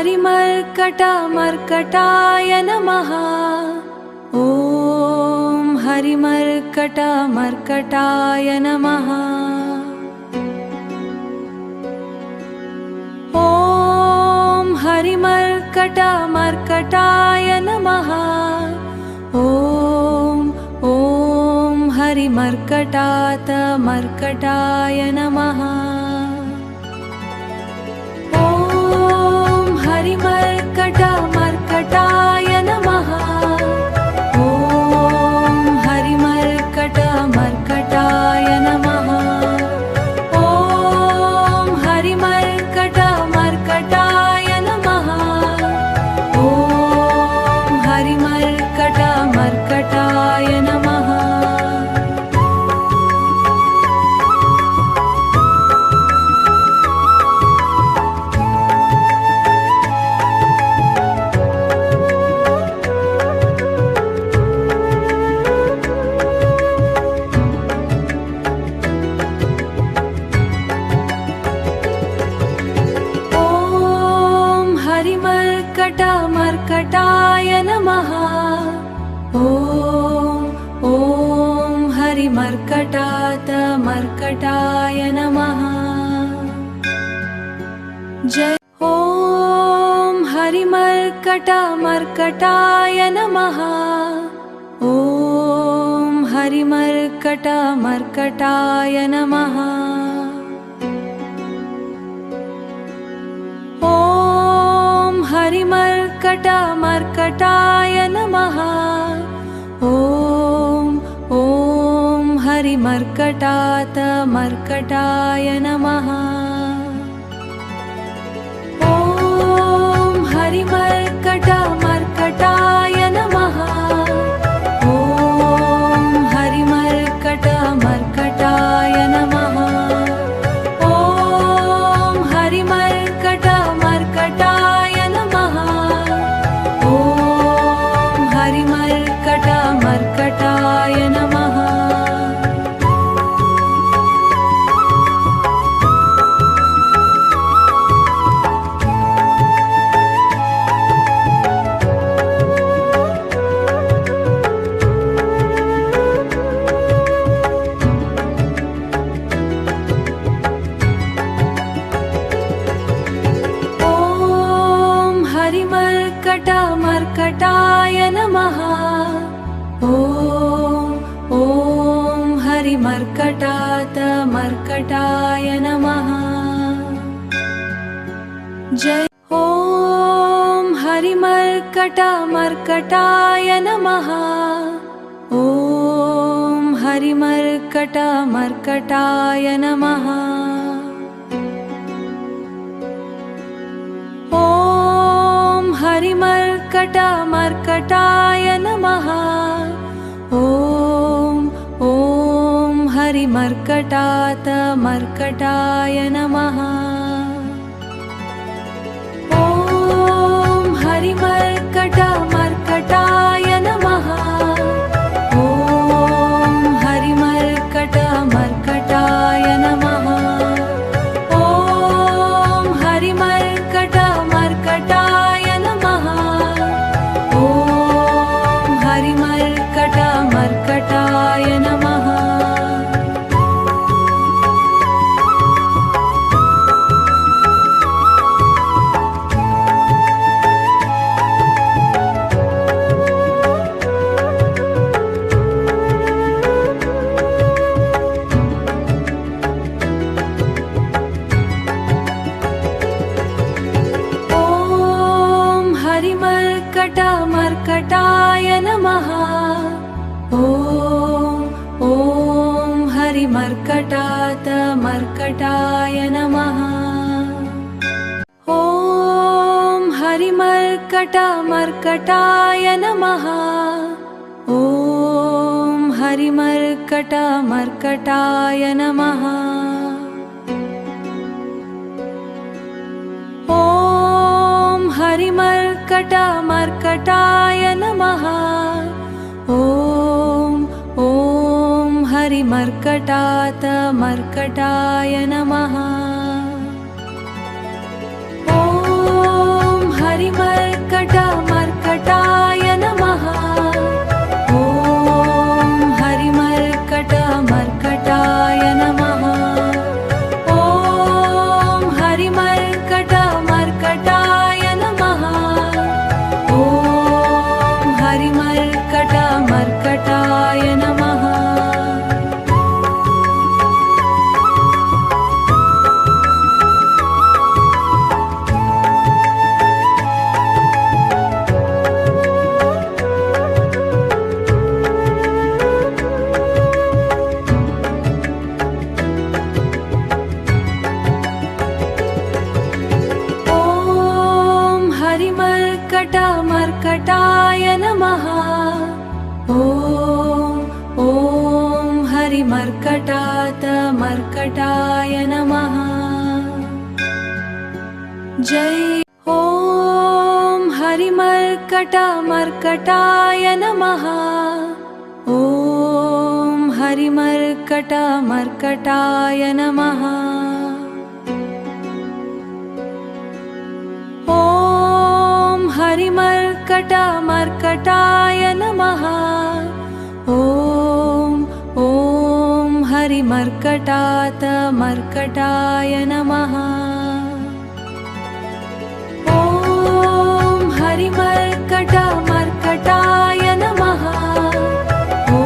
हरिमर्कटमर्कटाय नमः। ॐ हरिमर्कटमर्कटाय नमः। ॐ हरिमर्कटमर्कटाय नमः। ॐ हरिमर्कटाय नमः। ॐ हरिमर्कटमर्कटाय नमः। ॐ हरिमर्कटमर्कटाय नमः। ॐ हरिमर्कटमर्कटाय नमः। ॐ हरिमर्कटमर्कटाय नमः। हरिमर्कटमर्कटाय नमः। ॐ हरिमर्कटमर्कटाय नमः। जय ॐ हरिमर्कटमर्कटाय नमः। ॐ हरिमर्कटमर्कटाय नमः। हरिमर्कटमर्कटाय नमः। ॐ हरिमर्कटमर्कटाय नमः। ॐ हरिमर्कटमर्कटाय नमः। ॐ हरिमर्कटमर्कटाय नमः। ॐ हरिमर्कटमर्कटाय नमः। ॐ हरिमर्कटमर्कटाय नमः। हरिमर्कटमर्कटाय नमः। ॐ हरिमर्कटमर्कटाय नमः। जय ॐ हरिमर्कटमर्कटाय नमः। ॐ हरिमर्कटमर्कटाय नमः। हरिमर्कटमर्कटाय नमः। ॐ हरिमर्कटमर्कटाय नमः। ॐ हरिमर्कटमर्कटाय नमः। ॐ हरिमर्कटमर्कटाय नमः। ॐ हरिमर्कटमर्कटाय नमः। ॐ हरिमर्कटमर्कटाय नमः। हरिमर्कटमर्कटाय नमः। ॐ हरिमर्कटमर्कटाय नमः। ॐ हरिमर्कटमर्कटाय नमः। ॐ हरिमर्कटमर्कटाय नमः। ॐ हरिमर्कटमर्कटाय नमः। ॐ हरिमर्कटमर्कटाय नमः। ॐ हरिमर्कटमर्कटाय नमः। ॐ हरिमर्कटमर्कटाय नमः। ॐ हरिमर्कटमर्कटाय नमः। ॐ हरिमर्कटमर्कटाय नमः। हरिमर्कटमर्कटाय नमः। ॐ हरिमर्कटाय नमः। जय। ॐ हरिमर्कटमर्कटाय नमः। ॐ हरिमर्कटमर्कटाय नमः। हरिमर्कटमर्कटाय नमः। ॐ हरिमर्कटमर्कटाय नमः। ॐ हरिमर्कटमर्कटाय नमः। ॐ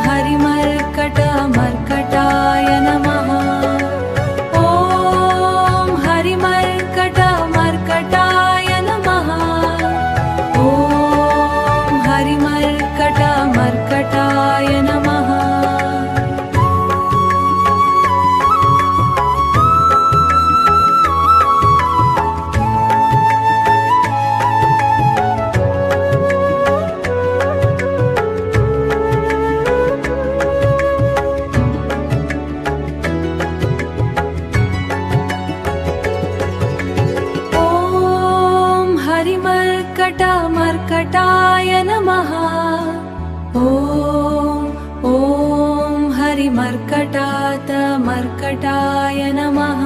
हरिमर्कटमर्कटाय नमः। ॐ हरिमर्कटमर्कटाय नमः। ॐ हरिमर्कटमर्कटाय नमः। हरिमर्कटमर्कटाय नमः। ॐ हरिमर्कटमर्कटाय नमः।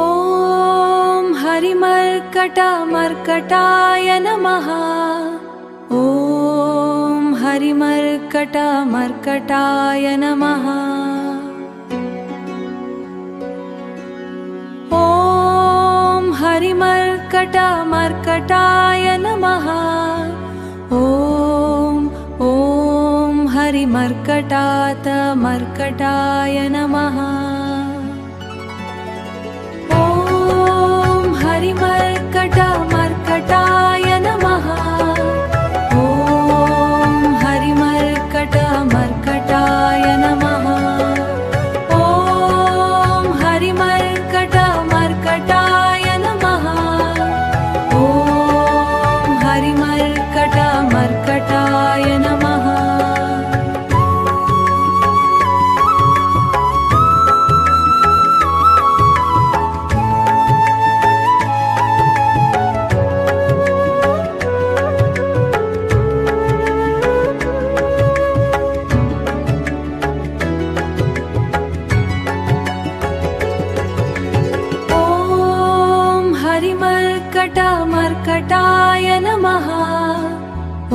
ॐ हरिमर्कटमर्कटाय नमः। ॐ हरिमर्कटमर्कटाय नमः। हरिमर्कटमर्कटाय नमः। ॐ हरिमर्कटमर्कटाय नमः। ॐ हरिमर्कटमर्कटाय नमः। ॐ हरिमर्कटमर्कटाय नमः। ॐ हरिमर्कटमर्कटाय नमः। ॐ हरिमर्कटमर्कटाय नमः। हरिमर्कटमर्कटाय नमः।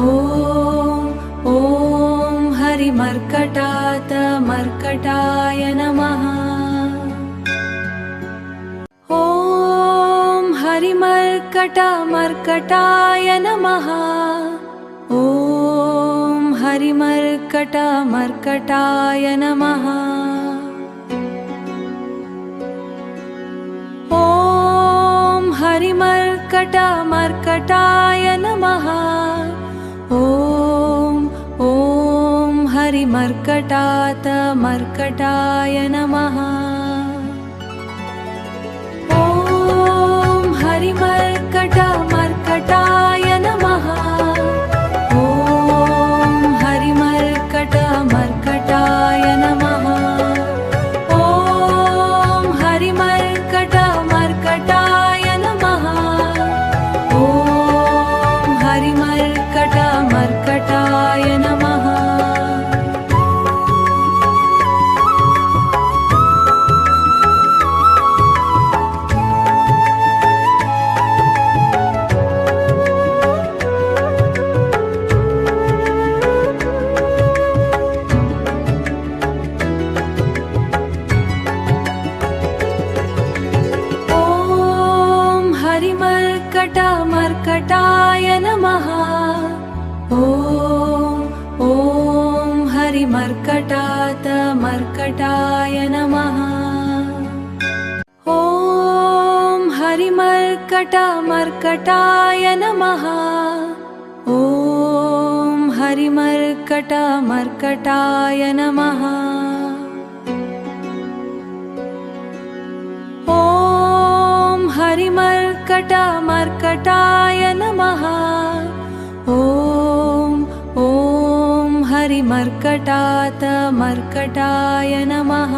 ॐ हरिमर्कटमर्कटाय नमः। ॐ हरिमर्कटमर्कटाय नमः। ॐ हरिमर्कटमर्कटाय नमः। ॐ हरिमर्कटमर्कटाय नमः। ॐ हरिमर्कटमर्कटाय नमः। ॐ हरिमर्कटमर्कटाय नमः। ॐ हरिमर्कटमर्कटाय नमः। ॐ हरिमर्कटमर्कटाय नमः। ॐ हरिमर्कटमर्कटाय नमः। हरिमर्कटामर्कटाय नमः। ॐ हरिमर्कटातमर्कटाय नमः। ॐ हरिमर्कटामर्कटाय नमः। ॐ हरिमर्कटामर्कटाय नमः। ॐ हरिमर्कटामर्कटाय नमः। ॐ हरिमर्कटातमर्कटाय नमः।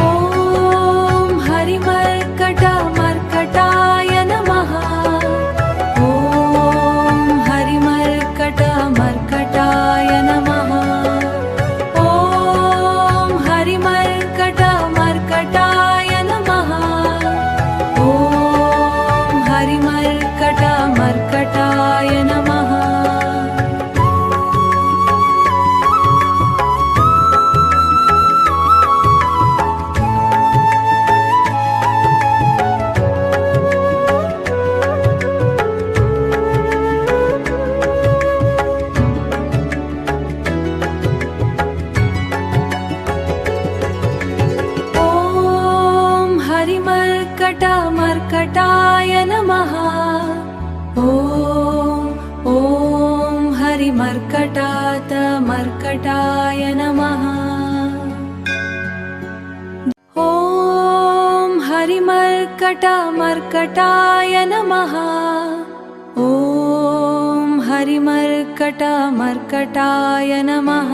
ॐ हरिमर्कटामर्कटाय नमः। ॐ हरिमर्कटामर्कटाय नमः। ॐ हरिमर्कटामर्कटाय नमः। ॐ हरिमर्कटामर्कटाय नमः। हरिमर्कटामर्कटाय नमः। ॐ हरिमर्कटातमर्कटाय नमः। ॐ हरिमर्कटामर्कटाय नमः। ॐ हरिमर्कटामर्कटाय नमः।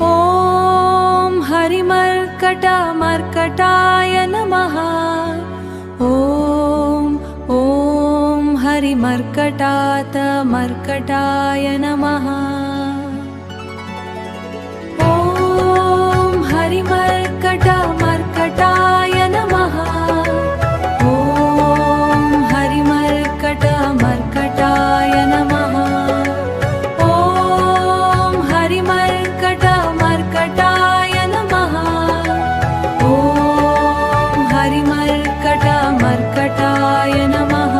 ॐ हरिमर्कटामर्कटाय नमः। ॐ हरिमर्कटातमर्कटाय नमः। ॐ हरिमर्कटामर्कटाय नमः। ॐ हरिमर्कटामर्कटाय नमः। ॐ हरिमर्कटामर्कटाय नमः। ॐ हरिमर्कटामर्कटाय नमः।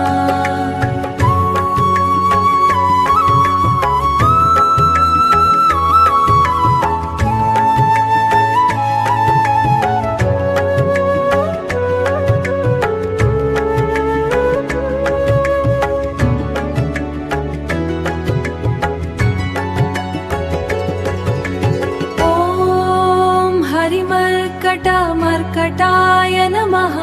ॐ हरिमर्कटामर्कटाय नमः।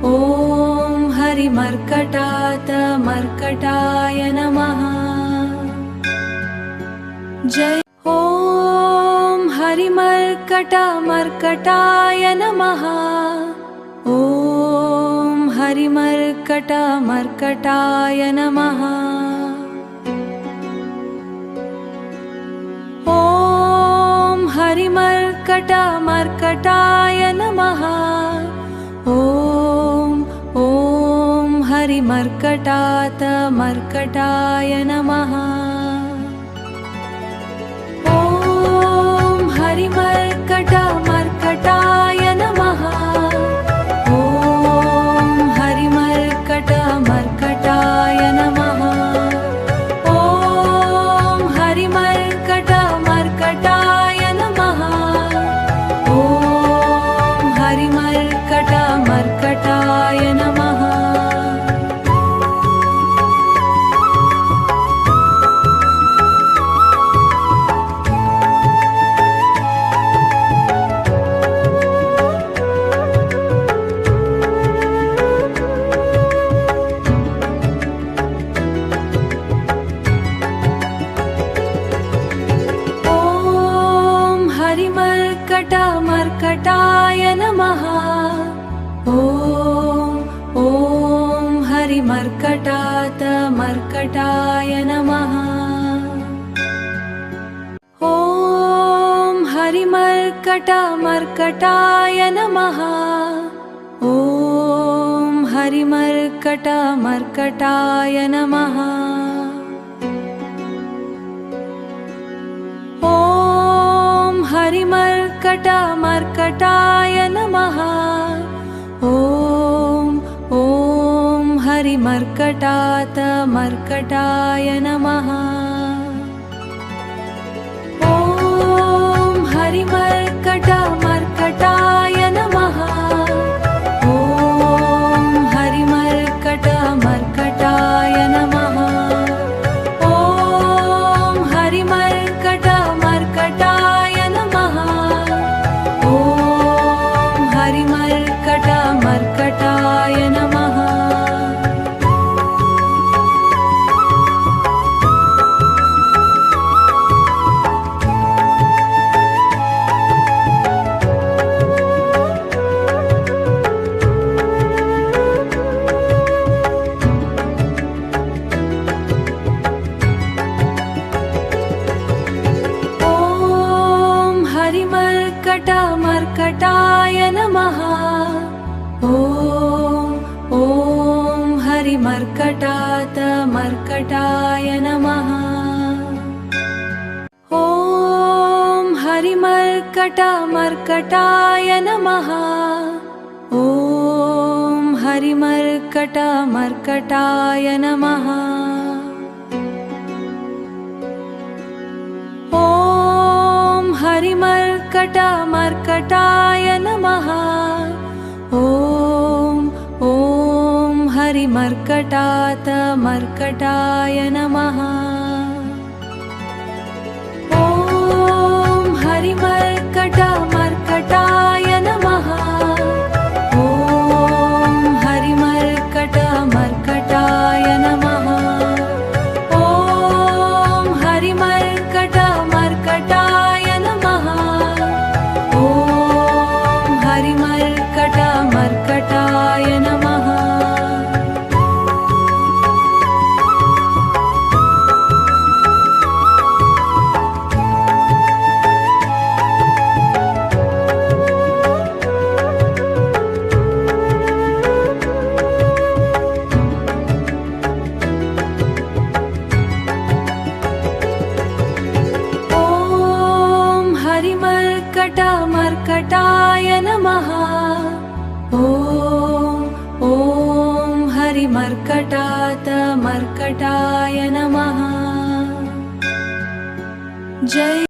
ॐ हरिमर्कटातमर्कटाय नमः। जय ॐ हरिमर्कटामर्कटाय नमः। ॐ हरिमर्कटामर्कटाय नमः। ॐ हरिमर्कटामर्कटाय नमः। ॐ हरिमर्कटातमर्कटाय नमः। ॐ हरिमर्कटामर्कटाय नमः। ॐ हरिमर्कटामर्कटाय नमः। ॐ हरिमर्कटामर्कटाय नमः। ॐ हरिमर्कटामर्कटाय नमः। ॐ हरिमर्कटामर्कटाय नमः। ॐ हरिमर्कटातमर्कटाय नमः। ॐ हरिमर्कटामर्कटाय नमः। ॐ हरिमर्कटामर्कटाय नमः। ॐ हरिमर्कटामर्कटाय हरिमर्कटमर्कटाय नमः। ॐ हरिमर्कटाय नमः। ॐ हरिमर्कटमर्कटाय नमः। ॐ हरिमर्कटमर्कटाय नमः। ॐ हरिमर्कटमर्कटाय नमः। ॐ हरिमर्कटमर्कटाय नमः। हरिमर्कटमर्कटाय नमः। ॐ हरिमर्कटमर्कटाय नमः। ॐ हरिमर्कटमर्कटाय नमः। ॐ हरिमर्कटमर्कटाय नमः। ॐ हरिमर्कटमर्कटाय नमः। ॐ हरिमर्कटमर्कटाय नमः। ॐ हरिमर्कटमर्कटाय नमः। ॐ हरिमर्कटमर्कटाय नमः। ॐ हरिमर्कटमर्कटाय नमः। ॐ हरिमर्कटमर्कटाय नमः। हरिमर्कटमर्कटाय नमः। ॐ हरिमर्कटमर्कटाय नमः। जय